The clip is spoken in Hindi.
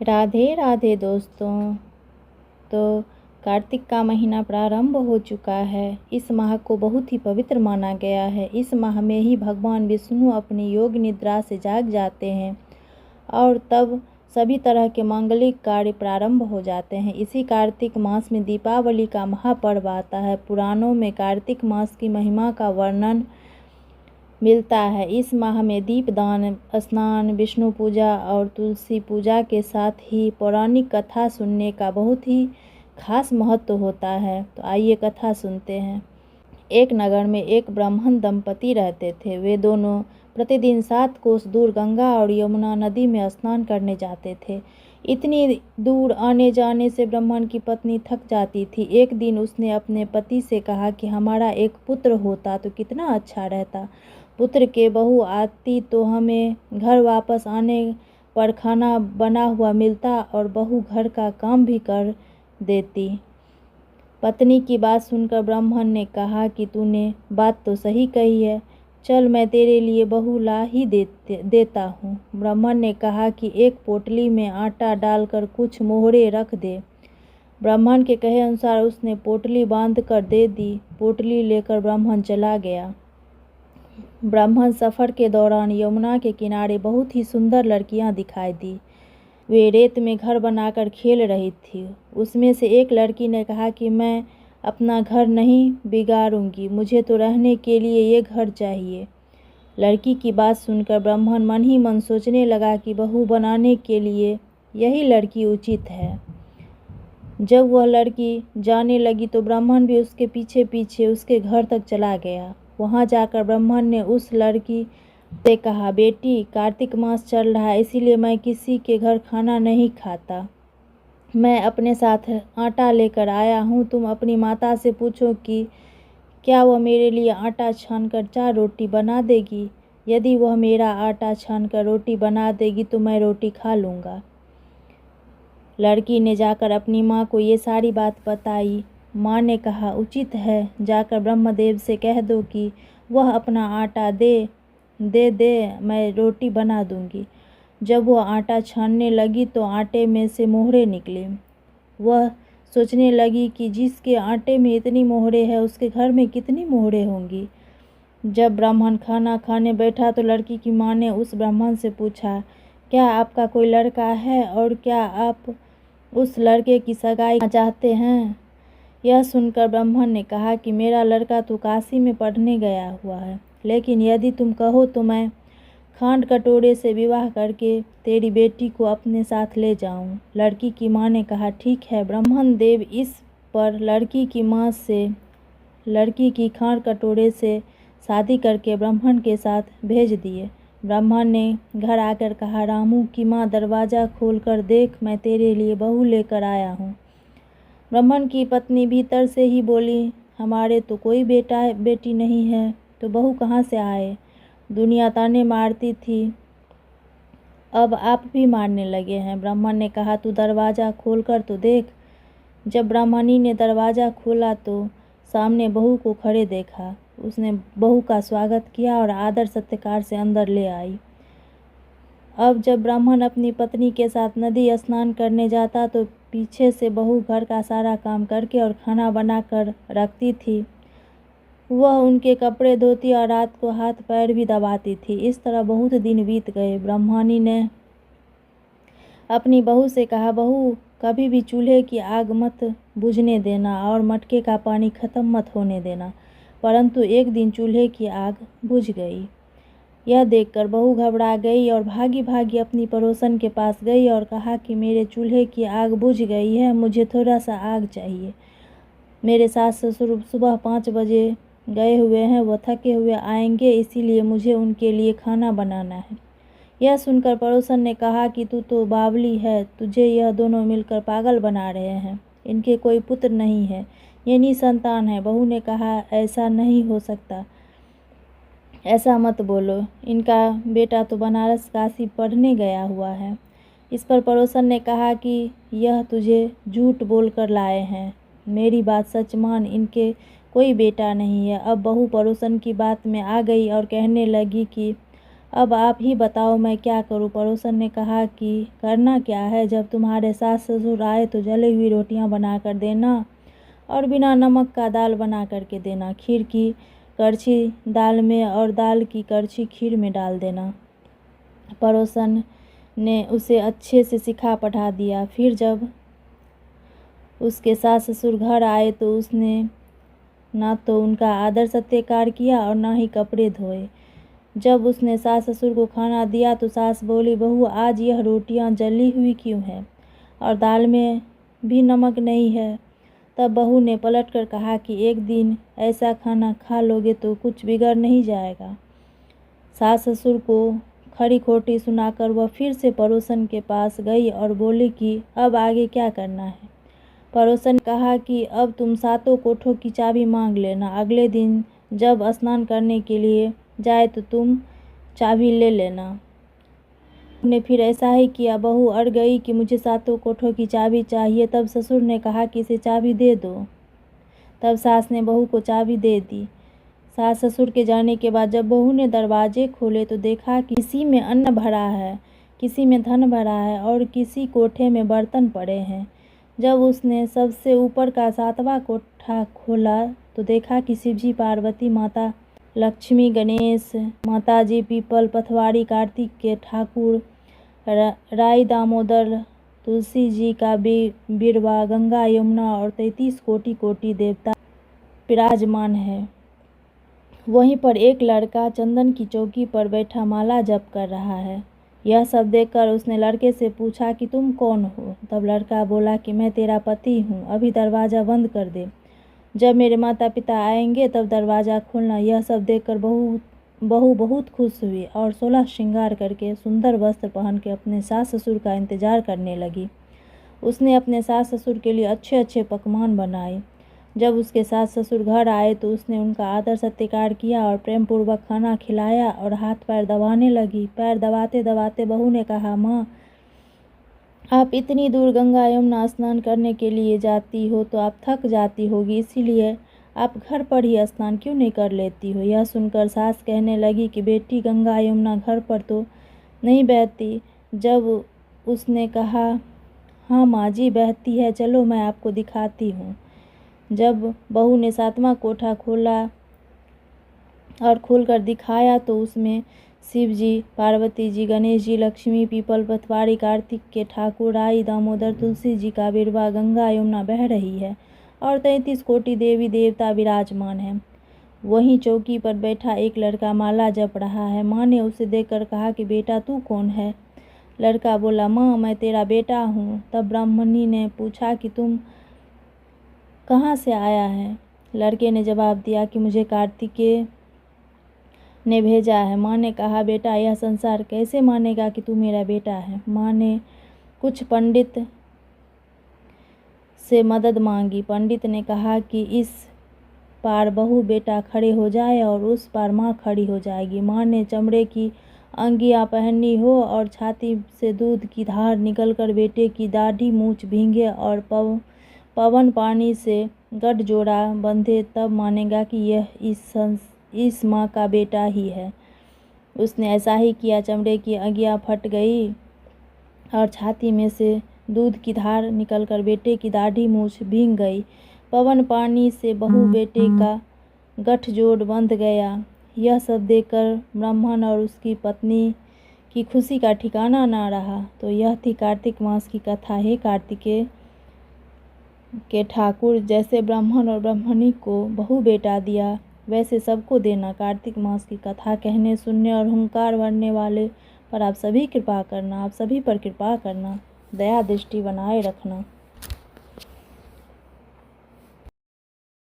राधे राधे दोस्तों। तो कार्तिक का महीना प्रारंभ हो चुका है। इस माह को बहुत ही पवित्र माना गया है। इस माह में ही भगवान विष्णु अपनी योग निद्रा से जाग जाते हैं और तब सभी तरह के मांगलिक कार्य प्रारंभ हो जाते हैं। इसी कार्तिक मास में दीपावली का महापर्व आता है। पुराणों में कार्तिक मास की महिमा का वर्णन मिलता है। इस माह में दीपदान, स्नान, विष्णु पूजा और तुलसी पूजा के साथ ही पौराणिक कथा सुनने का बहुत ही खास महत्व होता है। तो आइए कथा सुनते हैं। एक नगर में एक ब्राह्मण दंपति रहते थे। वे दोनों प्रतिदिन 7 कोस दूर गंगा और यमुना नदी में स्नान करने जाते थे। इतनी दूर आने जाने से ब्राह्मण की पत्नी थक जाती थी। एक दिन उसने अपने पति से कहा कि हमारा एक पुत्र होता तो कितना अच्छा रहता। पुत्र के बहू आती तो हमें घर वापस आने पर खाना बना हुआ मिलता और बहू घर का काम भी कर देती। पत्नी की बात सुनकर ब्राह्मण ने कहा कि तूने बात तो सही कही है, चल मैं तेरे लिए बहू ला ही देता हूँ। ब्राह्मण ने कहा कि एक पोटली में आटा डालकर कुछ मोहरे रख दे। ब्राह्मण के कहे अनुसार उसने पोटली बांध कर दे दी। पोटली लेकर ब्राह्मण चला गया। ब्राह्मण सफ़र के दौरान यमुना के किनारे बहुत ही सुंदर लड़कियां दिखाई दी। वे रेत में घर बनाकर खेल रही थी। उसमें से एक लड़की ने कहा कि मैं अपना घर नहीं बिगाड़ूंगी, मुझे तो रहने के लिए ये घर चाहिए। लड़की की बात सुनकर ब्राह्मण मन ही मन सोचने लगा कि बहू बनाने के लिए यही लड़की उचित है। जब वह लड़की जाने लगी तो ब्राह्मण भी उसके पीछे पीछे उसके घर तक चला गया। वहां जाकर ब्राह्मण ने उस लड़की से कहा, बेटी, कार्तिक मास चल रहा है, इसीलिए मैं किसी के घर खाना नहीं खाता। मैं अपने साथ आटा लेकर आया हूँ। तुम अपनी माता से पूछो कि क्या वह मेरे लिए आटा छानकर 4 रोटी बना देगी। यदि वह मेरा आटा छानकर रोटी बना देगी तो मैं रोटी खा लूँगा। लड़की ने जाकर अपनी माँ को ये सारी बात बताई। माँ ने कहा, उचित है, जाकर ब्रह्मदेव से कह दो कि वह अपना आटा दे, मैं रोटी बना दूंगी। जब वह आटा छानने लगी तो आटे में से मोहरे निकले। वह सोचने लगी कि जिसके आटे में इतनी मोहरे है उसके घर में कितनी मोहरे होंगी। जब ब्राह्मण खाना खाने बैठा तो लड़की की माँ ने उस ब्राह्मण से पूछा, क्या आपका कोई लड़का है और क्या आप उस लड़के की सगाई चाहते हैं। यह सुनकर ब्राह्मण ने कहा कि मेरा लड़का तो काशी में पढ़ने गया हुआ है, लेकिन यदि तुम कहो तो मैं खांड कटोरे से विवाह करके तेरी बेटी को अपने साथ ले जाऊं। लड़की की माँ ने कहा, ठीक है। ब्राह्मण देव इस पर लड़की की माँ से लड़की की खांड कटोरे से शादी करके ब्राह्मण के साथ भेज दिए। ब्राह्मण ने घर आकर कहा, रामू की माँ, दरवाज़ा खोलकर देख, मैं तेरे लिए बहू लेकर आया हूँ। ब्राह्मण की पत्नी भीतर से ही बोली, हमारे तो कोई बेटी नहीं है, तो बहू कहाँ से आए। दुनिया ताने मारती थी, अब आप भी मारने लगे हैं। ब्राह्मण ने कहा, तू दरवाज़ा खोलकर तो देख। जब ब्राह्मणी ने दरवाज़ा खोला तो सामने बहू को खड़े देखा। उसने बहू का स्वागत किया और आदर सत्कार से अंदर ले आई। अब जब ब्राह्मण अपनी पत्नी के साथ नदी स्नान करने जाता तो पीछे से बहू घर का सारा काम करके और खाना बनाकर रखती थी। वह उनके कपड़े धोती और रात को हाथ पैर भी दबाती थी। इस तरह बहुत दिन बीत गए। ब्राह्मणी ने अपनी बहू से कहा, बहू, कभी भी चूल्हे की आग मत बुझने देना और मटके का पानी खत्म मत होने देना। परंतु एक दिन चूल्हे की आग बुझ गई। यह देखकर बहू घबरा गई और भागी भागी अपनी पड़ोसन के पास गई और कहा कि मेरे चूल्हे की आग बुझ गई है, मुझे थोड़ा सा आग चाहिए। मेरे सास ससुर सुबह 5 बजे गए हुए हैं, वह थके हुए आएंगे, इसीलिए मुझे उनके लिए खाना बनाना है। यह सुनकर पड़ोसन ने कहा कि तू तो बावली है, तुझे यह दोनों मिलकर पागल बना रहे हैं। इनके कोई पुत्र नहीं है, ये निसंतान है। बहू ने कहा, ऐसा नहीं हो सकता, ऐसा मत बोलो, इनका बेटा तो बनारस काशी पढ़ने गया हुआ है। इस पर पड़ोसन ने कहा कि यह तुझे झूठ बोलकर लाए हैं, मेरी बात सच मान, इनके कोई बेटा नहीं है। अब बहू पड़ोसन की बात में आ गई और कहने लगी कि अब आप ही बताओ मैं क्या करूं। पड़ोसन ने कहा कि करना क्या है, जब तुम्हारे सास ससुर आए तो जली हुई रोटियां बना कर देना और बिना नमक का दाल बना करके देना। खीर की करछी दाल में और दाल की करछी खीर में डाल देना। पड़ोसन ने उसे अच्छे से सिखा पढ़ा दिया। फिर जब उसके सास ससुर घर आए तो उसने ना तो उनका आदर सत्कार किया और ना ही कपड़े धोए। जब उसने सास ससुर को खाना दिया तो सास बोली, बहू आज यह रोटियां जली हुई क्यों हैं और दाल में भी नमक नहीं है। तब बहू ने पलट कर कहा कि एक दिन ऐसा खाना खा लोगे तो कुछ बिगड़ नहीं जाएगा। सास ससुर को खरी खोटी सुनाकर वह फिर से पड़ोसन के पास गई और बोली कि अब आगे क्या करना है। पड़ोसन ने कहा कि अब तुम सातों कोठों की चाबी मांग लेना। अगले दिन जब स्नान करने के लिए जाए तो तुम चाबी ले लेना। ने फिर ऐसा ही किया। बहू अड़ गई कि मुझे सातों कोठों की चाबी चाहिए। तब ससुर ने कहा कि इसे चाबी दे दो। तब सास ने बहू को चाबी दे दी। सास ससुर के जाने के बाद जब बहू ने दरवाजे खोले तो देखा कि किसी में अन्न भरा है, किसी में धन भरा है और किसी कोठे में बर्तन पड़े हैं। जब उसने सबसे ऊपर का 7वां कोठा खोला तो देखा कि शिवजी, पार्वती माता, लक्ष्मी, गणेश, माताजी, पीपल, पथवारी, कार्तिक के ठाकुर, राई, दामोदर, तुलसी जी का बिरवा, गंगा, यमुना और 33 कोटि देवता विराजमान है। वहीं पर एक लड़का चंदन की चौकी पर बैठा माला जप कर रहा है। यह सब देखकर उसने लड़के से पूछा कि तुम कौन हो। तब लड़का बोला कि मैं तेरा पति हूँ, अभी दरवाज़ा बंद कर दे, जब मेरे माता पिता आएंगे तब दरवाज़ा खोलना। यह सब देखकर बहू बहुत खुश हुई और 16 श्रृंगार करके सुंदर वस्त्र पहन के अपने सास ससुर का इंतजार करने लगी। उसने अपने सास ससुर के लिए अच्छे अच्छे पकवान बनाए। जब उसके सास ससुर घर आए तो उसने उनका आदर सत्कार किया और प्रेम पूर्वक खाना खिलाया और हाथ पैर दबाने लगी। पैर दबाते दबाते बहू ने कहा, माँ आप इतनी दूर गंगा यमुना स्नान करने के लिए जाती हो तो आप थक जाती होगी, इसीलिए आप घर पर ही स्नान क्यों नहीं कर लेती हो। यह सुनकर सास कहने लगी कि बेटी गंगा यमुना घर पर तो नहीं बहती। जब उसने कहा, हाँ माँ जी बहती है, चलो मैं आपको दिखाती हूँ। जब बहू ने 7वां कोठा खोला और खोलकर दिखाया तो उसमें शिव जी, पार्वती जी, गणेश जी, लक्ष्मी, पीपल, पथवारी, कार्तिक के ठाकुर, राई, दामोदर, तुलसी जी का बिरवा, गंगा यमुना बह रही है और 33 कोटि देवी देवता विराजमान हैं। वहीं चौकी पर बैठा एक लड़का माला जप रहा है। माँ ने उसे देखकर कहा कि बेटा तू कौन है। लड़का बोला, माँ मैं तेरा बेटा हूँ। तब ब्राह्मणी ने पूछा कि तुम कहाँ से आया है। लड़के ने जवाब दिया कि मुझे कार्तिकेय ने भेजा है। माँ ने कहा, बेटा यह संसार कैसे मानेगा कि तू मेरा बेटा है। माँ ने कुछ पंडित से मदद मांगी। पंडित ने कहा कि इस पार बहू बेटा खड़े हो जाए और उस पार माँ खड़ी हो जाएगी। माँ ने चमड़े की अंगियाँ पहनी हो और छाती से दूध की धार निकलकर बेटे की दाढ़ी मूछ भींगे और पवन पानी से गठजोड़ा बंधे, तब मानेगा कि यह इस माँ का बेटा ही है। उसने ऐसा ही किया। चमड़े की अंगियाँ फट गई और छाती में से दूध की धार निकलकर बेटे की दाढ़ी मूछ भींग गई। पवन पानी से बहू बेटे का गठजोड़ बंध गया। यह सब देखकर ब्राह्मण और उसकी पत्नी की खुशी का ठिकाना ना रहा। तो यह थी कार्तिक मास की कथा। हे कार्तिकेय के ठाकुर, जैसे ब्राह्मण और ब्राह्मणी को बहू बेटा दिया वैसे सबको देना। कार्तिक मास की कथा कहने, सुनने और हुंकार भरने वाले पर आप सभी कृपा करना, आप सभी पर कृपा करना, दया दृष्टि बनाए रखना।